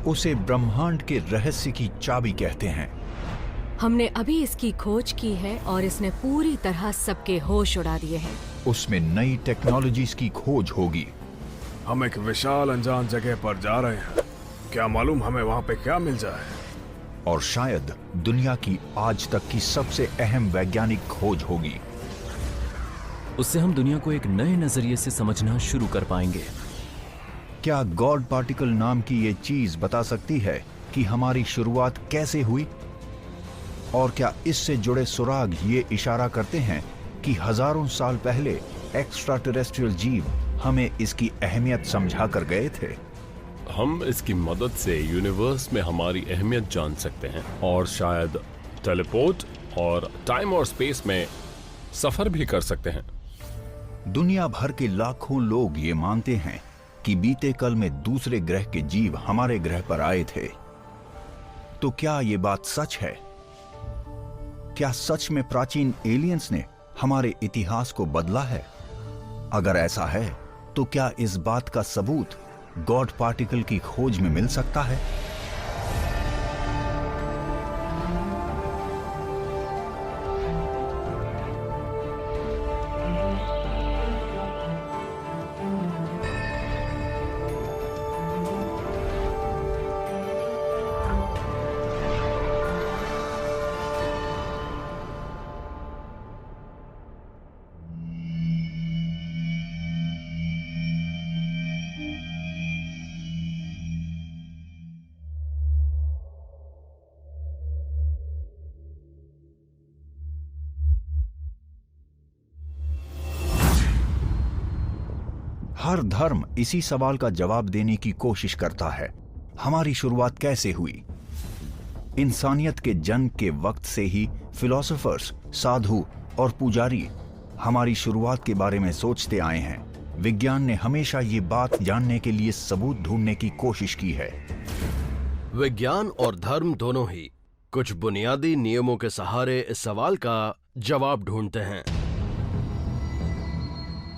उसे ब्रह्मांड के रहस्य की चाबी कहते हैं। हमने अभी इसकी खोज की है और इसने पूरी तरह सबके होश उड़ा दिए हैं। उसमें नई टेक्नोलॉजीज की खोज होगी। हम एक विशाल अनजान जगह पर जा रहे हैं, क्या मालूम हमें वहाँ पे क्या मिल जाए। और शायद दुनिया की आज तक की सबसे अहम वैज्ञानिक खोज होगी। उससे हम दुनिया को एक नए नजरिए से समझना शुरू कर पाएंगे। क्या गॉड पार्टिकल नाम की ये चीज बता सकती है कि हमारी शुरुआत कैसे हुई? और क्या इससे जुड़े सुराग ये इशारा करते हैं कि हजारों साल पहले एक्स्ट्रा टेरेस्ट्रियल जीव हमें इसकी अहमियत समझा कर गए थे? हम इसकी मदद से यूनिवर्स में हमारी अहमियत जान सकते हैं और शायद टेलीपोर्ट और टाइम और स्पेस में सफर भी कर सकते हैं। दुनिया भर के लाखों लोग ये मानते हैं कि बीते कल में दूसरे ग्रह के जीव हमारे ग्रह पर आए थे। तो क्या ये बात सच है? क्या सच में प्राचीन एलियंस ने हमारे इतिहास को बदला है? अगर ऐसा है तो क्या इस बात का सबूत गॉड पार्टिकल की खोज में मिल सकता है? हर धर्म इसी सवाल का जवाब देने की कोशिश करता है। हमारी शुरुआत कैसे हुई? इंसानियत के जन्म के वक्त से ही फिलोसोफर्स, साधु और पुजारी हमारी शुरुआत के बारे में सोचते आए हैं। विज्ञान ने हमेशा ये बात जानने के लिए सबूत ढूंढने की कोशिश की है। विज्ञान और धर्म दोनों ही कुछ बुनियादी नियमों के सहारे इस सवाल का जवाब ढूंढते हैं।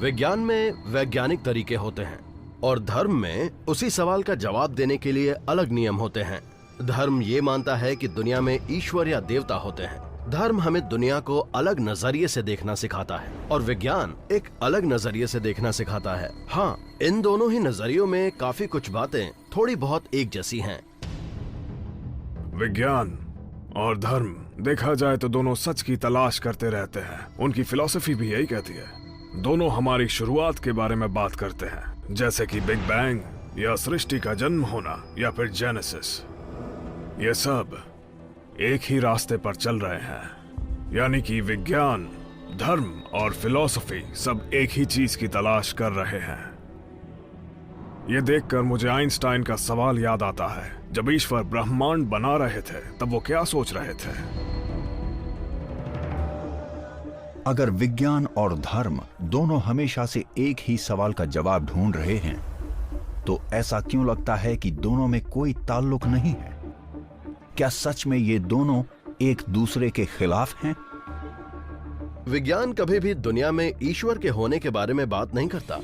विज्ञान में वैज्ञानिक तरीके होते हैं और धर्म में उसी सवाल का जवाब देने के लिए अलग नियम होते हैं। धर्म ये मानता है कि दुनिया में ईश्वर या देवता होते हैं। धर्म हमें दुनिया को अलग नजरिए से देखना सिखाता है और विज्ञान एक अलग नजरिए से देखना सिखाता है। हाँ, इन दोनों ही नजरियों में काफी कुछ बातें थोड़ी बहुत एक जैसी हैं। विज्ञान और धर्म देखा जाए तो दोनों सच की तलाश करते रहते हैं। उनकी फिलॉसफी भी यही कहती है। दोनों हमारी शुरुआत के बारे में बात करते हैं, जैसे कि बिग बैंग या सृष्टि का जन्म होना या फिर जेनेसिस। ये सब एक ही रास्ते पर चल रहे हैं, यानी कि विज्ञान, धर्म और फिलॉसफी सब एक ही चीज की तलाश कर रहे हैं। ये देखकर मुझे आइंस्टाइन का सवाल याद आता है। जब ईश्वर ब्रह्मांड बना रहे थे तब वो क्या सोच रहे थे? अगर विज्ञान और धर्म दोनों हमेशा से एक ही सवाल का जवाब ढूंढ रहे हैं, तो ऐसा क्यों लगता है कि दोनों में कोई ताल्लुक नहीं है? क्या सच में ये दोनों एक दूसरे के खिलाफ हैं? विज्ञान कभी भी दुनिया में ईश्वर के होने के बारे में बात नहीं करता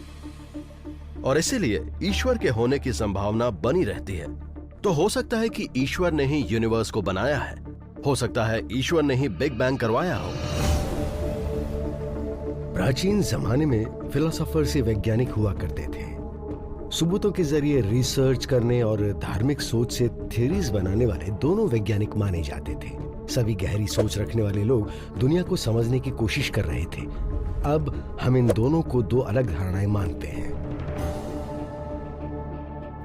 और इसीलिए ईश्वर के होने की संभावना बनी रहती है। तो हो सकता है कि ईश्वर ने ही यूनिवर्स को बनाया है, हो सकता है ईश्वर ने ही बिग बैंग करवाया हो। प्राचीन जमाने में फिलोसोफर्स वैज्ञानिक हुआ करते थे। सबूतों के जरिए रिसर्च करने और धार्मिक सोच से थ्योरीज बनाने वाले दोनों वैज्ञानिक माने जाते थे। सभी गहरी सोच रखने वाले लोग दुनिया को समझने की कोशिश कर रहे थे। अब हम इन दोनों को दो अलग धारणाएं मानते हैं।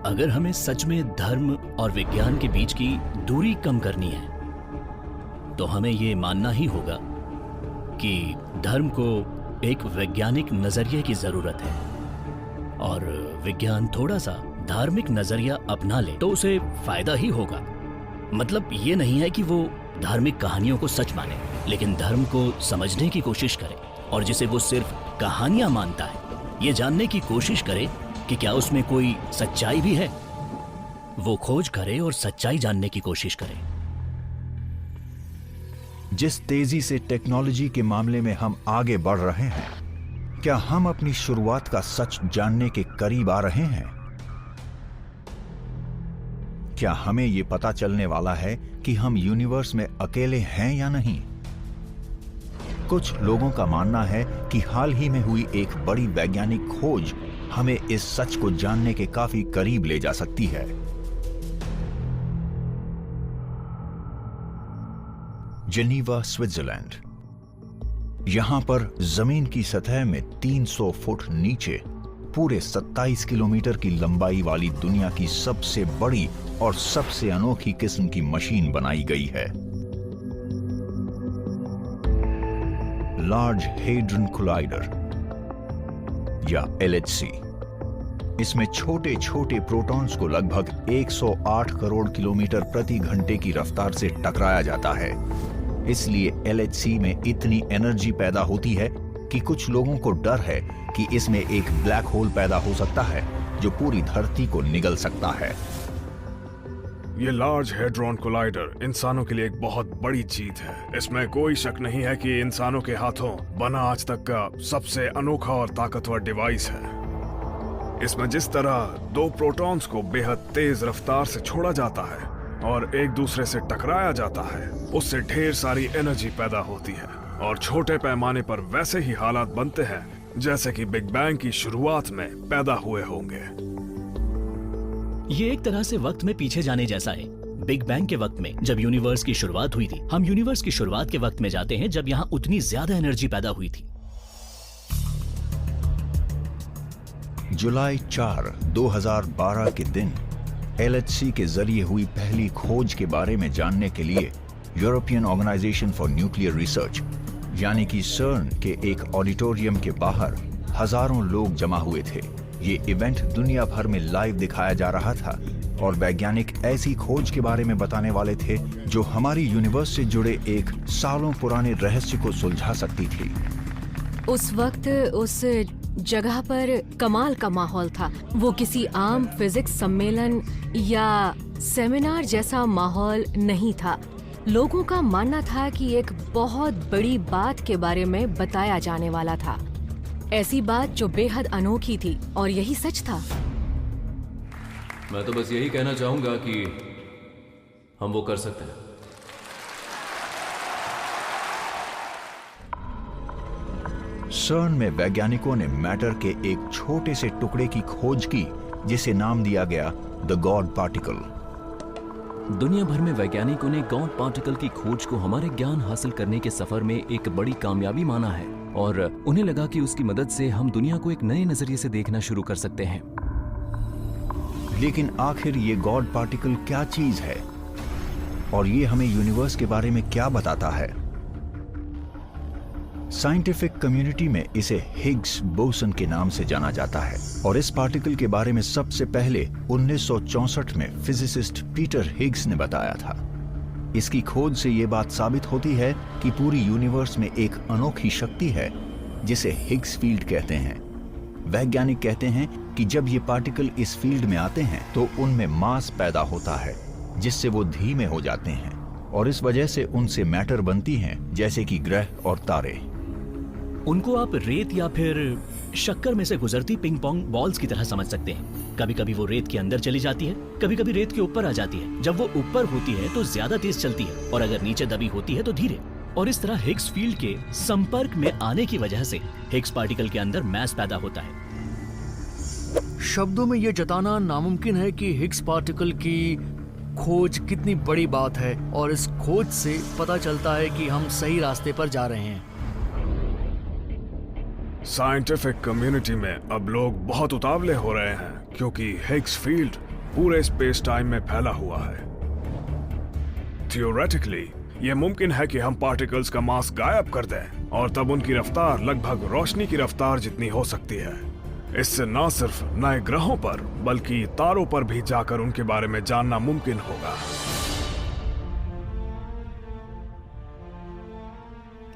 अगर हमें सच में धर्म और विज्ञान के बीच की दूरी कम करनी है, तो हमें ये मानना ही होगा कि धर्म को एक वैज्ञानिक नजरिए की जरूरत है और विज्ञान थोड़ा सा धार्मिक नजरिया अपना ले तो उसे फायदा ही होगा। मतलब ये नहीं है कि वो धार्मिक कहानियों को सच माने, लेकिन धर्म को समझने की कोशिश करे और जिसे वो सिर्फ कहानियां मानता है, ये जानने की कोशिश करे कि क्या उसमें कोई सच्चाई भी है। वो खोज करे और सच्चाई जानने की कोशिश करे। जिस तेजी से टेक्नोलॉजी के मामले में हम आगे बढ़ रहे हैं, क्या हम अपनी शुरुआत का सच जानने के करीब आ रहे हैं? क्या हमें ये पता चलने वाला है कि हम यूनिवर्स में अकेले हैं या नहीं? कुछ लोगों का मानना है कि हाल ही में हुई एक बड़ी वैज्ञानिक खोज हमें इस सच को जानने के काफी करीब ले जा सकती है। Geneva, Switzerland. यहां पर जमीन की सतह में 300 फुट नीचे पूरे 27 किलोमीटर की लंबाई वाली दुनिया की सबसे बड़ी और सबसे अनोखी किस्म की मशीन बनाई गई है। लार्ज हेड्रन कोलाइडर या LHC। इसमें छोटे छोटे प्रोटॉन्स को लगभग 108 करोड़ किलोमीटर प्रति घंटे की रफ्तार से टकराया जाता है। इसलिए LHC में इतनी एनर्जी पैदा होती है कि कुछ लोगों को डर है कि इसमें एक ब्लैक होल पैदा हो सकता है जो पूरी धरती को निगल सकता है। ये लार्ज हेड्रॉन कोलाइडर इंसानों के लिए एक बहुत बड़ी जीत है। इसमें कोई शक नहीं है कि इंसानों के हाथों बना आज तक का सबसे अनोखा और ताकतवर डिवाइस है। इसमें जिस तरह दो प्रोटॉन्स को बेहद तेज रफ्तार से छोड़ा जाता है और एक दूसरे से टकराया जाता है, उससे ढेर सारी एनर्जी पैदा होती है और छोटे पैमाने पर वैसे ही हालात बनते हैं जैसे कि बिग बैंग की शुरुआत में पैदा हुए होंगे। ये एक तरह से वक्त में पीछे जाने जैसा है। बिग बैंग के वक्त में जब यूनिवर्स की शुरुआत हुई थी, हम यूनिवर्स की शुरुआत के वक्त में जाते हैं जब यहाँ उतनी ज्यादा एनर्जी पैदा हुई थी। जुलाई 4, 2012 के दिन LHC के जरिए हुई पहली खोज के बारे में जानने के लिए European Organization for Nuclear Research यानी कि सर्न के एक ऑडिटोरियम के बाहर हजारों लोग जमा हुए थे। ये इवेंट दुनिया भर में लाइव दिखाया जा रहा था और वैज्ञानिक ऐसी खोज के बारे में बताने वाले थे जो हमारी यूनिवर्स से जुड़े एक सालों पुराने रहस्य को सुलझा सकती थी। उस वक्त उस जगह पर कमाल का माहौल था। वो किसी आम फिजिक्स सम्मेलन या सेमिनार जैसा माहौल नहीं था। लोगों का मानना था कि एक बहुत बड़ी बात के बारे में बताया जाने वाला था, ऐसी बात जो बेहद अनोखी थी, और यही सच था। मैं तो बस यही कहना चाहूंगा कि हम वो कर सकते हैं। सर्न में वैज्ञानिकों ने मैटर के एक छोटे से टुकड़े की खोज की जिसे नाम दिया गया द गॉड पार्टिकल। दुनिया भर में वैज्ञानिकों ने गॉड पार्टिकल की खोज को हमारे ज्ञान हासिल करने के सफर में एक बड़ी कामयाबी माना है और उन्हें लगा कि उसकी मदद से हम दुनिया को एक नए नजरिए से देखना शुरू कर सकते हैं। लेकिन आखिर ये गॉड पार्टिकल क्या चीज है और ये हमें यूनिवर्स के बारे में क्या बताता है? साइंटिफिक कम्युनिटी में इसे हिग्स बोसन के नाम से जाना जाता है और इस पार्टिकल के बारे में सबसे पहले 1964 में फिजिसिस्ट पीटर हिग्स ने बताया था। इसकी खोज से ये बात साबित होती है कि पूरी यूनिवर्स में एक अनोखी शक्ति है जिसे हिग्स फील्ड कहते हैं। वैज्ञानिक कहते हैं कि जब ये पार्टिकल इस फील्ड में आते हैं तो उनमें मास पैदा होता है जिससे वो धीमे हो जाते हैं और इस वजह से उनसे मैटर बनती हैं जैसे कि ग्रह और तारे। उनको आप रेत या फिर शक्कर में से गुजरती पिंग पोंग बॉल्स की तरह समझ सकते हैं। कभी कभी वो रेत के अंदर चली जाती है, कभी कभी रेत के ऊपर आ जाती है। जब वो ऊपर होती है तो ज्यादा तेज चलती है और अगर नीचे दबी होती है तो धीरे। और इस तरह हिग्स फील्ड के संपर्क में आने की वजह से हिग्स पार्टिकल के अंदर मैस पैदा होता है। शब्दों में ये जताना नामुमकिन है कि हिग्स पार्टिकल की खोज कितनी बड़ी बात है और इस खोज से पता चलता है कि हम सही रास्ते पर जा रहे हैं। साइंटिफिक कम्युनिटी में अब लोग बहुत उतावले हो रहे हैं क्योंकि हिग्स फील्ड पूरे स्पेस टाइम में फैला हुआ है। थियोरेटिकली यह मुमकिन है कि हम पार्टिकल्स का मास गायब कर दें और तब उनकी रफ्तार लगभग रोशनी की रफ्तार जितनी हो सकती है। इससे न सिर्फ नए ग्रहों पर बल्कि तारों पर भी जाकर उनके बारे में जानना मुमकिन होगा।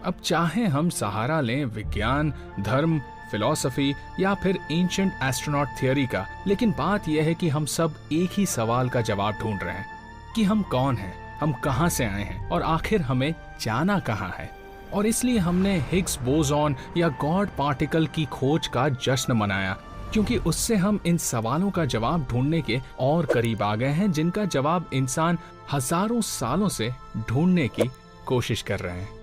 अब चाहे हम सहारा लें विज्ञान, धर्म, फिलॉसफी या फिर एंशिएंट एस्ट्रोनॉट थियरी का, लेकिन बात यह है कि हम सब एक ही सवाल का जवाब ढूंढ रहे हैं कि हम कौन हैं, हम कहां से आए हैं और आखिर हमें जाना कहां है। और इसलिए हमने हिग्स बोसॉन या गॉड पार्टिकल की खोज का जश्न मनाया क्योंकि उससे हम इन सवालों का जवाब ढूंढने के और करीब आ गए हैं, जिनका जवाब इंसान हजारों सालों से ढूंढने की कोशिश कर रहे हैं।